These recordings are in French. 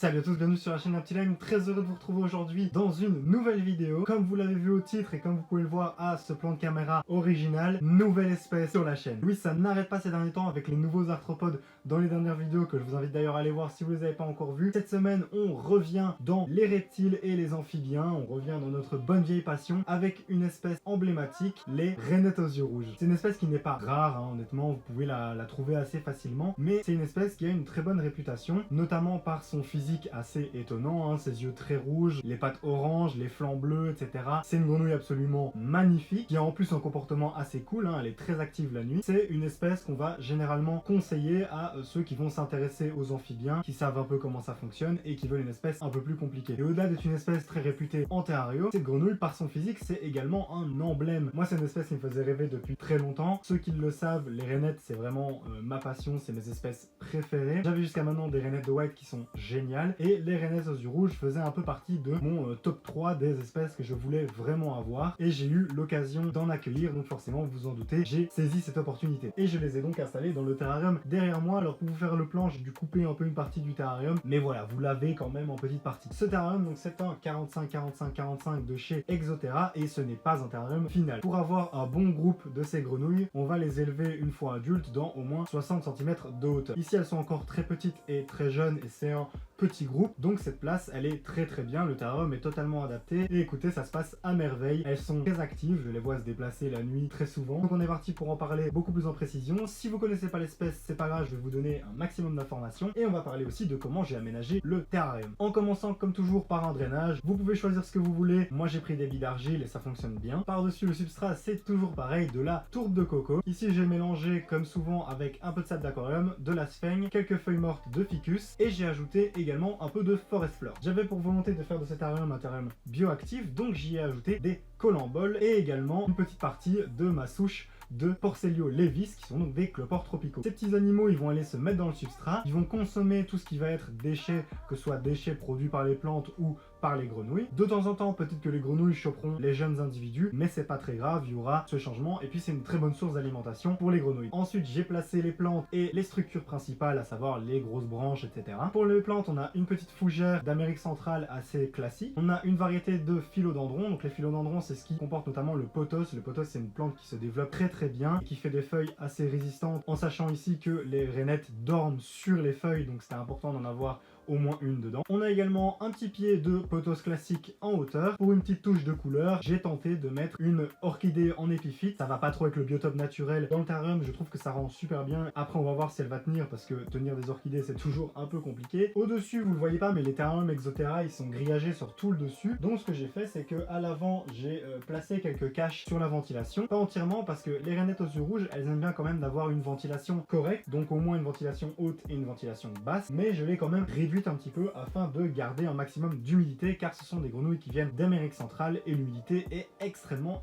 Salut à tous, bienvenue sur la chaîne Aptilime, très heureux de vous retrouver aujourd'hui dans une nouvelle vidéo. Comme vous l'avez vu au titre et comme vous pouvez le voir à ce plan de caméra original, nouvelle espèce sur la chaîne. Oui, ça n'arrête pas ces derniers temps avec les nouveaux arthropodes dans les dernières vidéos que je vous invite d'ailleurs à aller voir si vous ne les avez pas encore vues. Cette semaine, on revient dans les reptiles et les amphibiens, on revient dans notre bonne vieille passion avec une espèce emblématique, les rainettes aux yeux rouges. C'est une espèce qui n'est pas rare, hein, honnêtement, vous pouvez la trouver assez facilement, mais c'est une espèce qui a une très bonne réputation, notamment par son physique assez étonnant, hein, ses yeux très rouges, les pattes oranges, les flancs bleus, etc. C'est une grenouille absolument magnifique, qui a en plus un comportement assez cool, hein, elle est très active la nuit. C'est une espèce qu'on va généralement conseiller à ceux qui vont s'intéresser aux amphibiens, qui savent un peu comment ça fonctionne et qui veulent une espèce un peu plus compliquée. Et au-delà d'être une espèce très réputée en terrario, cette grenouille, par son physique, c'est également un emblème. Moi, c'est une espèce qui me faisait rêver depuis très longtemps. Ceux qui le savent, les rainettes, c'est vraiment ma passion, c'est mes espèces préférées. J'avais jusqu'à maintenant des rainettes de white qui sont géniales, et les rainettes aux yeux rouges faisaient un peu partie de mon top 3 des espèces que je voulais vraiment avoir, et j'ai eu l'occasion d'en accueillir, donc forcément vous vous en doutez, j'ai saisi cette opportunité. Et je les ai donc installées dans le terrarium derrière moi. Alors pour vous faire le plan, j'ai dû couper un peu une partie du terrarium, mais voilà, vous l'avez quand même en petite partie. Ce terrarium, donc c'est un 45-45-45 de chez Exoterra, et ce n'est pas un terrarium final. Pour avoir un bon groupe de ces grenouilles, on va les élever une fois adultes dans au moins 60 cm de hauteur. Ici elles sont encore très petites et très jeunes, et c'est un petit groupe, donc cette place elle est très bien, le terrarium est totalement adapté, et écoutez, ça se passe à merveille. Elles sont très actives, je les vois se déplacer la nuit très souvent, donc on est parti pour en parler beaucoup plus en précision. Si vous connaissez pas l'espèce, c'est pas grave, je vais vous donner un maximum d'informations, et on va parler aussi de comment j'ai aménagé le terrarium. En commençant comme toujours par un drainage, vous pouvez choisir ce que vous voulez, moi j'ai pris des billes d'argile et ça fonctionne bien. Par-dessus le substrat, c'est toujours pareil, de la tourbe de coco. Ici j'ai mélangé comme souvent avec un peu de sable d'aquarium, de la sphaigne, quelques feuilles mortes de ficus, et j'ai ajouté également un peu de forest flore. J'avais pour volonté de faire de cet terrarium un terrarium bioactif, donc j'y ai ajouté des colamboles et également une petite partie de ma souche de Porcellio levis, qui sont donc des cloportes tropicaux. Ces petits animaux, ils vont aller se mettre dans le substrat, ils vont consommer tout ce qui va être déchets, que ce soit déchets produits par les plantes ou par les grenouilles. De temps en temps, peut-être que les grenouilles choperont les jeunes individus, mais c'est pas très grave, il y aura ce changement, et puis c'est une très bonne source d'alimentation pour les grenouilles. Ensuite, j'ai placé les plantes et les structures principales, à savoir les grosses branches, etc. Pour les plantes, on a une petite fougère d'Amérique centrale assez classique. On a une variété de philodendrons, donc les philodendrons, c'est ce qui comporte notamment le pothos. Le pothos, c'est une plante qui se développe très bien, et qui fait des feuilles assez résistantes, en sachant ici que les rainettes dorment sur les feuilles, donc c'était important d'en avoir au moins une dedans. On a également un petit pied de pothos classique en hauteur. Pour une petite touche de couleur, j'ai tenté de mettre une orchidée en épiphyte. Ça va pas trop avec le biotope naturel dans le terrarium, je trouve que ça rend super bien. Après on va voir si elle va tenir, parce que tenir des orchidées c'est toujours un peu compliqué. Au-dessus, vous le voyez pas, mais les terrariums Exoterra, ils sont grillagés sur tout le dessus. Donc ce que j'ai fait, c'est que à l'avant, j'ai placé quelques caches sur la ventilation. Pas entièrement, parce que les rainettes aux yeux rouges, elles aiment bien quand même d'avoir une ventilation correcte, donc au moins une ventilation haute et une ventilation basse, mais je l'ai quand même réduite un petit peu afin de garder un maximum d'humidité, car ce sont des grenouilles qui viennent d'Amérique centrale et l'humidité est extrêmement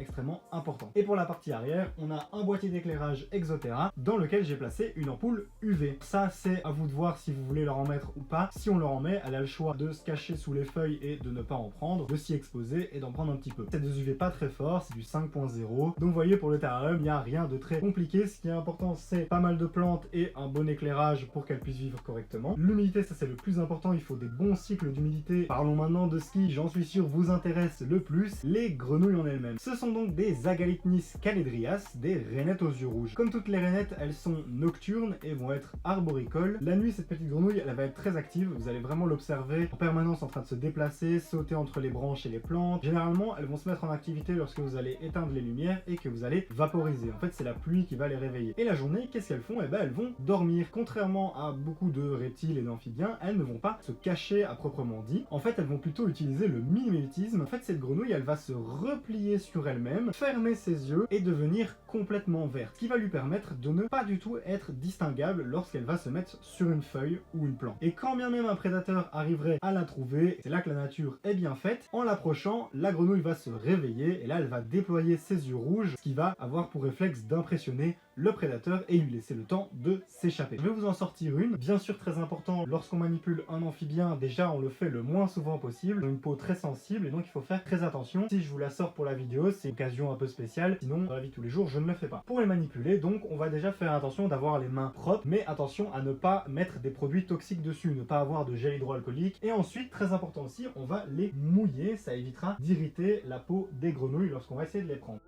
importante. Et pour la partie arrière, on a un boîtier d'éclairage Exoterra dans lequel j'ai placé une ampoule UV. Ça, c'est à vous de voir si vous voulez leur en mettre ou pas. Si on leur en met, elle a le choix de se cacher sous les feuilles et de ne pas en prendre, de s'y exposer et d'en prendre un petit peu. C'est des UV pas très forts, c'est du 5.0, donc vous voyez, pour le terrarium, il n'y a rien de très compliqué. Ce qui est important, c'est pas mal de plantes et un bon éclairage pour qu'elles puissent vivre correctement. L'humidité, ça c'est le plus important, il faut des bons cycles d'humidité. Parlons maintenant de ce qui, j'en suis sûr, vous intéresse le plus, les grenouilles en elles-mêmes. Ce sont donc des Agalitnis caledrias, des rainettes aux yeux rouges. Comme toutes les rainettes, elles sont nocturnes et vont être arboricoles. La nuit, cette petite grenouille, elle va être très active, vous allez vraiment l'observer en permanence en train de se déplacer, sauter entre les branches et les plantes. Généralement, elles vont se mettre en activité lorsque vous allez éteindre les lumières et que vous allez vaporiser. En fait, c'est la pluie qui va les réveiller. Et la journée, qu'est-ce qu'elles font? Eh ben, elles vont dormir. Contrairement à beaucoup de reptiles et d'amphibiens, elles ne vont pas se cacher à proprement dit. En fait, elles vont plutôt utiliser le mimétisme. En fait, cette grenouille, elle va se replier sur elle-même, fermer ses yeux et devenir complètement verte, ce qui va lui permettre de ne pas du tout être distinguable lorsqu'elle va se mettre sur une feuille ou une plante. Et quand bien même un prédateur arriverait à la trouver, c'est là que la nature est bien faite. En l'approchant, la grenouille va se réveiller et là, elle va déployer ses yeux rouges, ce qui va avoir pour réflexe d'impressionner le prédateur et lui laisser le temps de s'échapper. Je vais vous en sortir une, bien sûr très important, lorsqu'on manipule un amphibien, déjà on le fait le moins souvent possible, une peau très sensible et donc il faut faire très attention. Si je vous la sors pour la vidéo, c'est une occasion un peu spéciale, sinon dans la vie de tous les jours je ne le fais pas. Pour les manipuler, donc on va déjà faire attention d'avoir les mains propres, mais attention à ne pas mettre des produits toxiques dessus, ne pas avoir de gel hydroalcoolique. Et ensuite, très important aussi, on va les mouiller, ça évitera d'irriter la peau des grenouilles lorsqu'on va essayer de les prendre.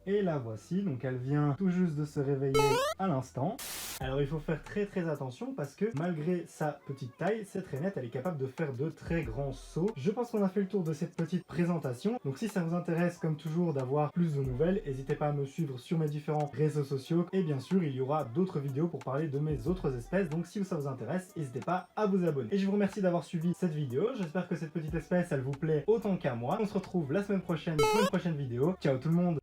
Et la voici, donc elle vient tout juste de se réveiller à l'instant. Alors il faut faire très attention parce que malgré sa petite taille, cette rainette elle est capable de faire de très grands sauts. Je pense qu'on a fait le tour de cette petite présentation. Donc si ça vous intéresse comme toujours d'avoir plus de nouvelles, n'hésitez pas à me suivre sur mes différents réseaux sociaux. Et bien sûr il y aura d'autres vidéos pour parler de mes autres espèces. Donc si ça vous intéresse, n'hésitez pas à vous abonner. Et je vous remercie d'avoir suivi cette vidéo. J'espère que cette petite espèce elle vous plaît autant qu'à moi. On se retrouve la semaine prochaine pour une prochaine vidéo. Ciao tout le monde!